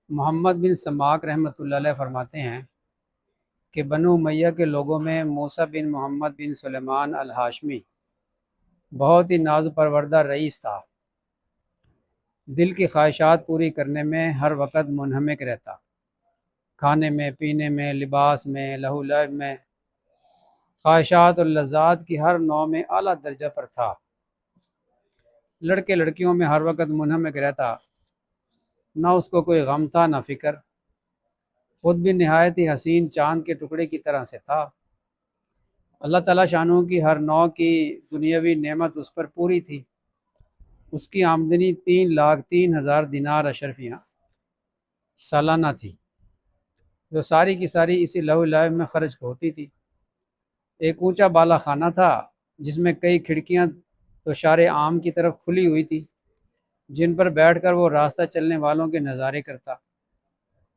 محمد بن سماک رحمۃ اللہ علیہ فرماتے ہیں کہ بنو امیہ کے لوگوں میں موسیٰ بن محمد بن سلیمان الہاشمی بہت ہی ناز پروردہ رئیس تھا۔ دل کی خواہشات پوری کرنے میں ہر وقت منہمک رہتا، کھانے میں، پینے میں، لباس میں، لہو لعب میں، خواہشات اور لذات کی ہر نوع میں اعلیٰ درجہ پر تھا۔ لڑکے لڑکیوں میں ہر وقت منہمک رہتا، نہ اس کو کوئی غم تھا نہ فکر۔ خود بھی نہایت ہی حسین چاند کے ٹکڑے کی طرح سے تھا۔ اللہ تعالیٰ شانوں کی ہر نوع کی دنیاوی نعمت اس پر پوری تھی۔ اس کی آمدنی 3,03,000 دینار اشرفیہ سالانہ تھی، جو ساری کی ساری اسی لہو لعب میں خرچ ہوتی تھی۔ ایک اونچا بالا خانہ تھا جس میں کئی کھڑکیاں توشار عام کی طرف کھلی ہوئی تھی، جن پر بیٹھ کر وہ راستہ چلنے والوں کے نظارے کرتا،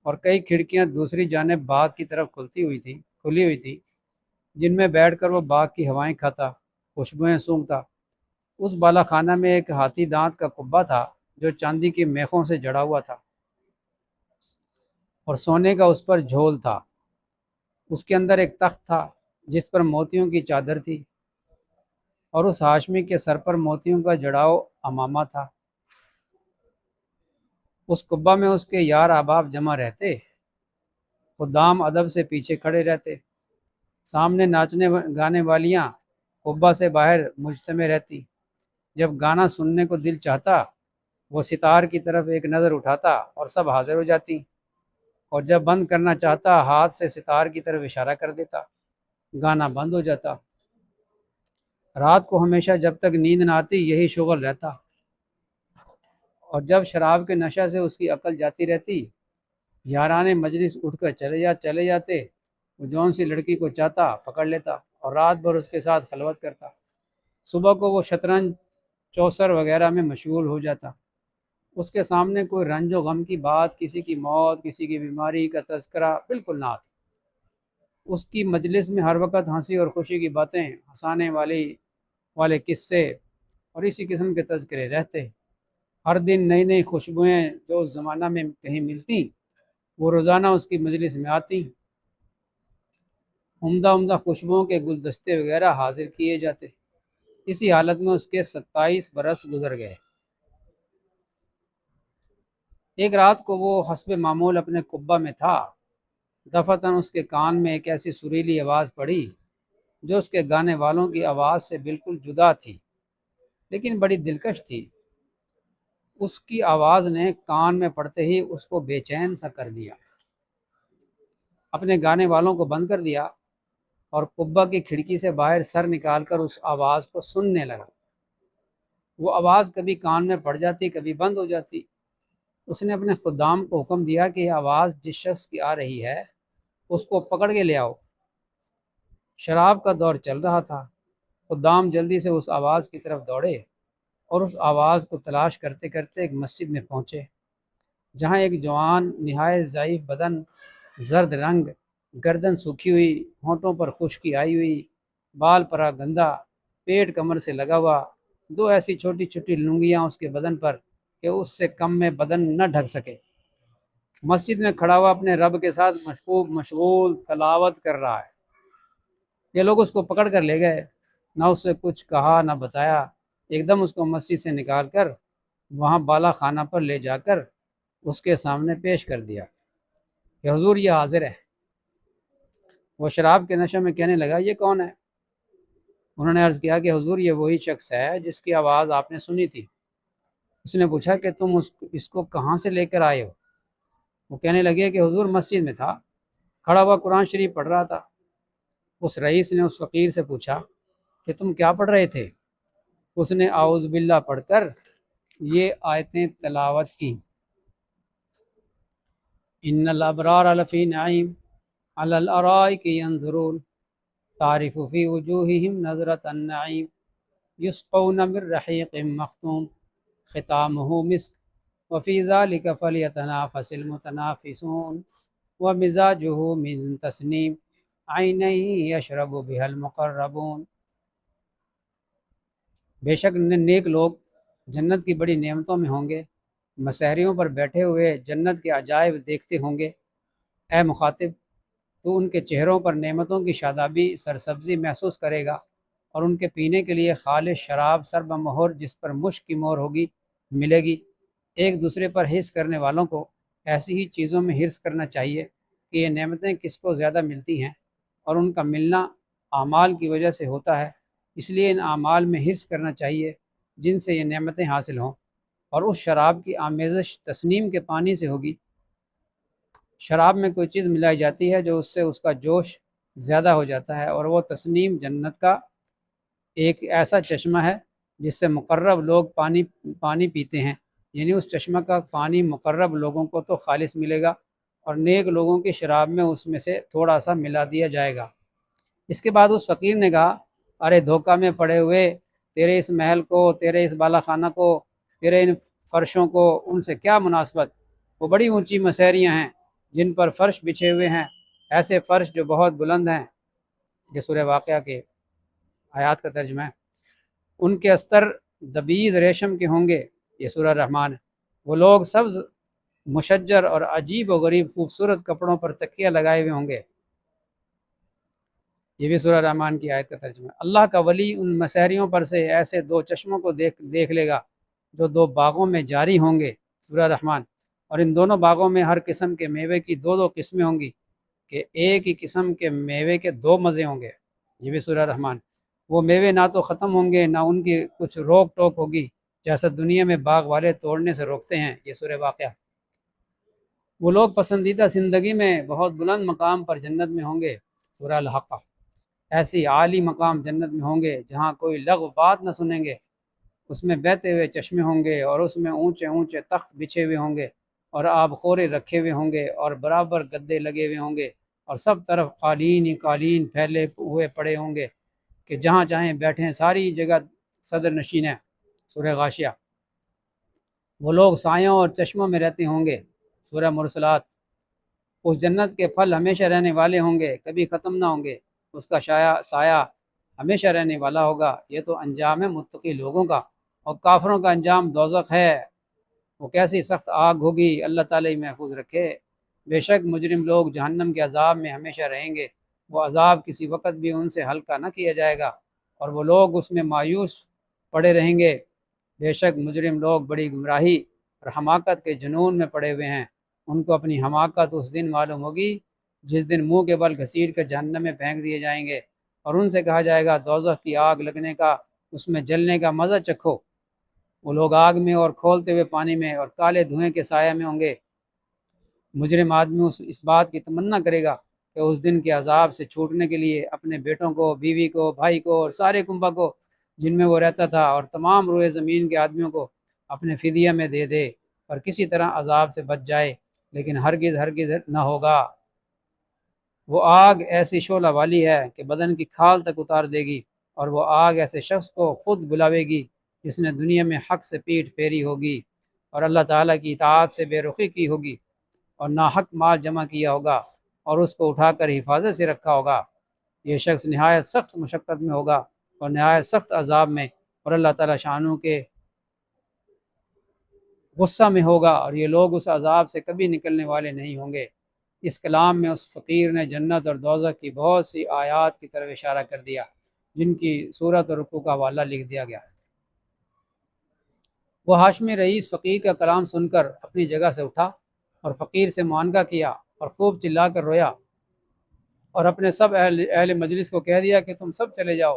اور کئی کھڑکیاں دوسری جانب باغ کی طرف کھلی ہوئی تھی جن میں بیٹھ کر وہ باغ کی ہوائیں کھاتا، خوشبوئیں سونگھتا۔ اس بالا خانہ میں ایک ہاتھی دانت کا کبہ تھا جو چاندی کی میخوں سے جڑا ہوا تھا اور سونے کا اس پر جھول تھا۔ اس کے اندر ایک تخت تھا جس پر موتیوں کی چادر تھی، اور اس ہاشمی کے سر پر موتیوں کا جڑاؤ امامہ تھا۔ اس کبہ میں اس کے یار احباب جمع رہتے، خدام ادب سے پیچھے کھڑے رہتے، سامنے ناچنے گانے والیاں کبہ سے باہر مجتمع رہتی۔ جب گانا سننے کو دل چاہتا وہ ستار کی طرف ایک نظر اٹھاتا اور سب حاضر ہو جاتی، اور جب بند کرنا چاہتا ہاتھ سے ستار کی طرف اشارہ کر دیتا، گانا بند ہو جاتا۔ رات کو ہمیشہ جب تک نیند نہ آتی یہی شغل رہتا، اور جب شراب کے نشہ سے اس کی عقل جاتی رہتی، یاران مجلس اٹھ کر چلے جاتے، وہ جون سی لڑکی کو چاہتا پکڑ لیتا اور رات بھر اس کے ساتھ خلوت کرتا۔ صبح کو وہ شطرنج، چوسر وغیرہ میں مشغول ہو جاتا۔ اس کے سامنے کوئی رنج و غم کی بات، کسی کی موت، کسی کی بیماری کا تذکرہ بالکل نہ آتا۔ اس کی مجلس میں ہر وقت ہنسی اور خوشی کی باتیں، ہنسانے والے قصے اور اسی قسم کے تذکرے رہتے۔ ہر دن نئی نئی خوشبوئیں جو اس زمانہ میں کہیں ملتی وہ روزانہ اس کی مجلس میں آتی۔ عمدہ خوشبوؤں کے گلدستے وغیرہ حاضر کیے جاتے۔ اسی حالت میں اس کے 27 برس گزر گئے۔ ایک رات کو وہ حسب معمول اپنے کبہ میں تھا، دفعتاً اس کے کان میں ایک ایسی سریلی آواز پڑی جو اس کے گانے والوں کی آواز سے بالکل جدا تھی، لیکن بڑی دلکش تھی۔ اس کی آواز نے کان میں پڑتے ہی اس کو بے چین سا کر دیا۔ اپنے گانے والوں کو بند کر دیا اور کبہ کی کھڑکی سے باہر سر نکال کر اس آواز کو سننے لگا۔ وہ آواز کبھی کان میں پڑ جاتی، کبھی بند ہو جاتی۔ اس نے اپنے خدام کو حکم دیا کہ یہ آواز جس شخص کی آ رہی ہے اس کو پکڑ کے لے آؤ۔ شراب کا دور چل رہا تھا۔ خدام جلدی سے اس آواز کی طرف دوڑے اور اس آواز کو تلاش کرتے کرتے ایک مسجد میں پہنچے، جہاں ایک جوان نہایت ضعیف بدن، زرد رنگ، گردن سوکھی ہوئی، ہونٹوں پر خشکی آئی ہوئی، بال پرا گندا، پیٹ کمر سے لگا ہوا، دو ایسی چھوٹی چھوٹی لنگیاں اس کے بدن پر کہ اس سے کم میں بدن نہ ڈھک سکے، مسجد میں کھڑا ہوا اپنے رب کے ساتھ مشغول تلاوت کر رہا ہے۔ یہ لوگ اس کو پکڑ کر لے گئے، نہ اس سے کچھ کہا نہ بتایا، ایک دم اس کو مسجد سے نکال کر وہاں بالا خانہ پر لے جا کر اس کے سامنے پیش کر دیا کہ حضور یہ حاضر ہے۔ وہ شراب کے نشے میں کہنے لگا یہ کون ہے؟ انہوں نے عرض کیا کہ حضور یہ وہی شخص ہے جس کی آواز آپ نے سنی تھی۔ اس نے پوچھا کہ تم اس کو کہاں سے لے کر آئے ہو؟ وہ کہنے لگے کہ حضور مسجد میں تھا، کھڑا ہوا قرآن شریف پڑھ رہا تھا۔ اس رئیس نے اس فقیر سے پوچھا کہ تم کیا پڑھ رہے تھے؟ اس نے اعوذ باللہ پڑھ کر یہ آیتیں تلاوت کی۔ ان الابرار لفی نعیم علی الارائک ینظرون تعرف فی وجوہہم نظرۃ النعیم یسقون من رحیق مختوم ختامہ مسک وفی ذلک فلیتنافس المتنافسون ومزاجہ من تسنیم عینا یشرب بها المقربون۔ بے شک نیک لوگ جنت کی بڑی نعمتوں میں ہوں گے، مسحریوں پر بیٹھے ہوئے جنت کے عجائب دیکھتے ہوں گے۔ اے مخاطب، تو ان کے چہروں پر نعمتوں کی شادابی سرسبزی محسوس کرے گا، اور ان کے پینے کے لیے خالص شراب سرب مہر جس پر مشک کی مہر ہوگی ملے گی۔ ایک دوسرے پر حرص کرنے والوں کو ایسی ہی چیزوں میں حرص کرنا چاہیے کہ یہ نعمتیں کس کو زیادہ ملتی ہیں، اور ان کا ملنا اعمال کی وجہ سے ہوتا ہے، اس لیے ان اعمال میں حرص کرنا چاہیے جن سے یہ نعمتیں حاصل ہوں۔ اور اس شراب کی آمیزش تسنیم کے پانی سے ہوگی۔ شراب میں کوئی چیز ملائی جاتی ہے جو اس سے اس کا جوش زیادہ ہو جاتا ہے، اور وہ تسنیم جنت کا ایک ایسا چشمہ ہے جس سے مقرب لوگ پانی پیتے ہیں، یعنی اس چشمہ کا پانی مقرب لوگوں کو تو خالص ملے گا، اور نیک لوگوں کی شراب میں اس میں سے تھوڑا سا ملا دیا جائے گا۔ اس کے بعد اس فقیر نے کہا، ارے دھوکہ میں پڑے ہوئے، تیرے اس محل کو، تیرے اس بالا خانہ کو، تیرے ان فرشوں کو، ان سے کیا مناسبت؟ وہ بڑی اونچی مسحریاں ہیں جن پر فرش بچھے ہوئے ہیں، ایسے فرش جو بہت بلند ہیں۔ یہ سورہ واقعہ کے آیات کا ترجمہ ہے۔ ان کے استر دبیز ریشم کے ہوں گے۔ یہ سورہ رحمان ہے۔ وہ لوگ سبز مشجر اور عجیب و غریب خوبصورت کپڑوں پر تکیہ لگائے ہوئے ہوں گے۔ یہ بھی سورہ رحمان کی آیت کا ترجمہ ہے۔ اللہ کا ولی ان مسحریوں پر سے ایسے دو چشموں کو دیکھ لے گا جو دو باغوں میں جاری ہوں گے۔ سورہ رحمان۔ اور ان دونوں باغوں میں ہر قسم کے میوے کی دو قسمیں ہوں گی کہ ایک ہی قسم کے میوے کے دو مزے ہوں گے۔ یہ بھی سورہ رحمان۔ وہ میوے نہ تو ختم ہوں گے، نہ ان کی کچھ روک ٹوک ہوگی، جیسا دنیا میں باغ والے توڑنے سے روکتے ہیں۔ یہ سورہ واقعہ۔ وہ لوگ پسندیدہ زندگی میں بہت بلند مقام پر جنت میں ہوں گے۔ سورہ الحقہ۔ ایسی عالی مقام جنت میں ہوں گے جہاں کوئی لغو بات نہ سنیں گے۔ اس میں بہتے ہوئے چشمے ہوں گے، اور اس میں اونچے اونچے تخت بچھے ہوئے ہوں گے، اور آب خورے رکھے ہوئے ہوں گے، اور برابر گدے لگے ہوئے ہوں گے، اور سب طرف قالین ہی قالین پھیلے ہوئے پڑے ہوں گے کہ جہاں چاہیں بیٹھیں، ساری جگہ صدر نشین ہے۔ سورہ غاشیہ۔ وہ لوگ سایوں اور چشموں میں رہتے ہوں گے۔ سورہ مرسلات۔ اس جنت کے پھل ہمیشہ رہنے والے ہوں گے، کبھی ختم نہ ہوں گے، اس کا سایہ ہمیشہ رہنے والا ہوگا۔ یہ تو انجام ہے متقی لوگوں کا، اور کافروں کا انجام دوزخ ہے۔ وہ کیسی سخت آگ ہوگی، اللہ تعالیٰ ہی محفوظ رکھے۔ بے شک مجرم لوگ جہنم کے عذاب میں ہمیشہ رہیں گے، وہ عذاب کسی وقت بھی ان سے ہلکا نہ کیا جائے گا، اور وہ لوگ اس میں مایوس پڑے رہیں گے۔ بے شک مجرم لوگ بڑی گمراہی اور حماقت کے جنون میں پڑے ہوئے ہیں۔ ان کو اپنی حماقت اس دن معلوم ہوگی جس دن منہ کے بل گھسیٹ کر جہنم میں پھینک دیے جائیں گے، اور ان سے کہا جائے گا دوزخ کی آگ لگنے کا، اس میں جلنے کا مزہ چکھو۔ وہ لوگ آگ میں اور کھولتے ہوئے پانی میں اور کالے دھوئیں کے سائے میں ہوں گے۔ مجرم آدمی اس بات کی تمنا کرے گا کہ اس دن کے عذاب سے چھوٹنے کے لیے اپنے بیٹوں کو، بیوی کو، بھائی کو، اور سارے کنبہ کو جن میں وہ رہتا تھا، اور تمام روئے زمین کے آدمیوں کو اپنے فدیہ میں دے دے، اور کسی طرح عذاب سے بچ جائے، لیکن ہرگز ہرگز نہ ہوگا۔ وہ آگ ایسی شعلہ والی ہے کہ بدن کی کھال تک اتار دے گی، اور وہ آگ ایسے شخص کو خود بلاوے گی جس نے دنیا میں حق سے پیٹھ پھیری ہوگی، اور اللہ تعالیٰ کی اطاعت سے بے رخی کی ہوگی، اور ناحق مال جمع کیا ہوگا، اور اس کو اٹھا کر حفاظت سے رکھا ہوگا۔ یہ شخص نہایت سخت مشقت میں ہوگا، اور نہایت سخت عذاب میں، اور اللہ تعالیٰ شانوں کے غصہ میں ہوگا، اور یہ لوگ اس عذاب سے کبھی نکلنے والے نہیں ہوں گے۔ اس کلام میں اس فقیر نے جنت اور دوزخ کی بہت سی آیات کی طرف اشارہ کر دیا جن کی صورت اور رکوع کا حوالہ لکھ دیا گیا۔ وہ ہاشمی رئیس فقیر کا کلام سن کر اپنی جگہ سے اٹھا، اور فقیر سے معانقہ کیا، اور خوب چلا کر رویا، اور اپنے سب اہل مجلس کو کہہ دیا کہ تم سب چلے جاؤ،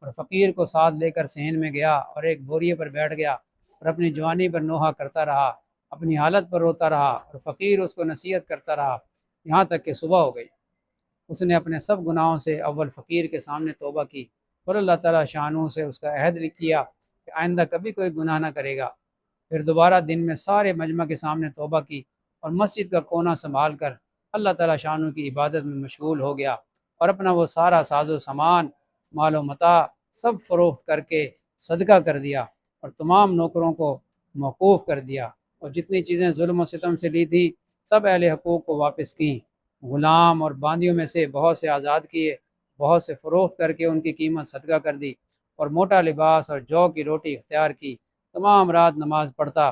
اور فقیر کو ساتھ لے کر صحن میں گیا، اور ایک بوریے پر بیٹھ گیا، اور اپنی جوانی پر نوحہ کرتا رہا، اپنی حالت پر روتا رہا، اور فقیر اس کو نصیحت کرتا رہا یہاں تک کہ صبح ہو گئی۔ اس نے اپنے سب گناہوں سے اول فقیر کے سامنے توبہ کی، اور اللہ تعالیٰ شانوں سے اس کا عہد کیا کہ آئندہ کبھی کوئی گناہ نہ کرے گا۔ پھر دوبارہ دن میں سارے مجمع کے سامنے توبہ کی، اور مسجد کا کونا سنبھال کر اللہ تعالیٰ شانوں کی عبادت میں مشغول ہو گیا، اور اپنا وہ سارا ساز و سامان، مال و متاع سب فروخت کر کے صدقہ کر دیا، اور تمام نوکروں کو موقوف کر دیا، اور جتنی چیزیں ظلم و ستم سے لی تھی سب اہل حقوق کو واپس کیں۔ غلام اور باندیوں میں سے بہت سے آزاد کیے، بہت سے فروخت کر کے ان کی قیمت صدقہ کر دی، اور موٹا لباس اور جو کی روٹی اختیار کی، تمام رات نماز پڑھتا،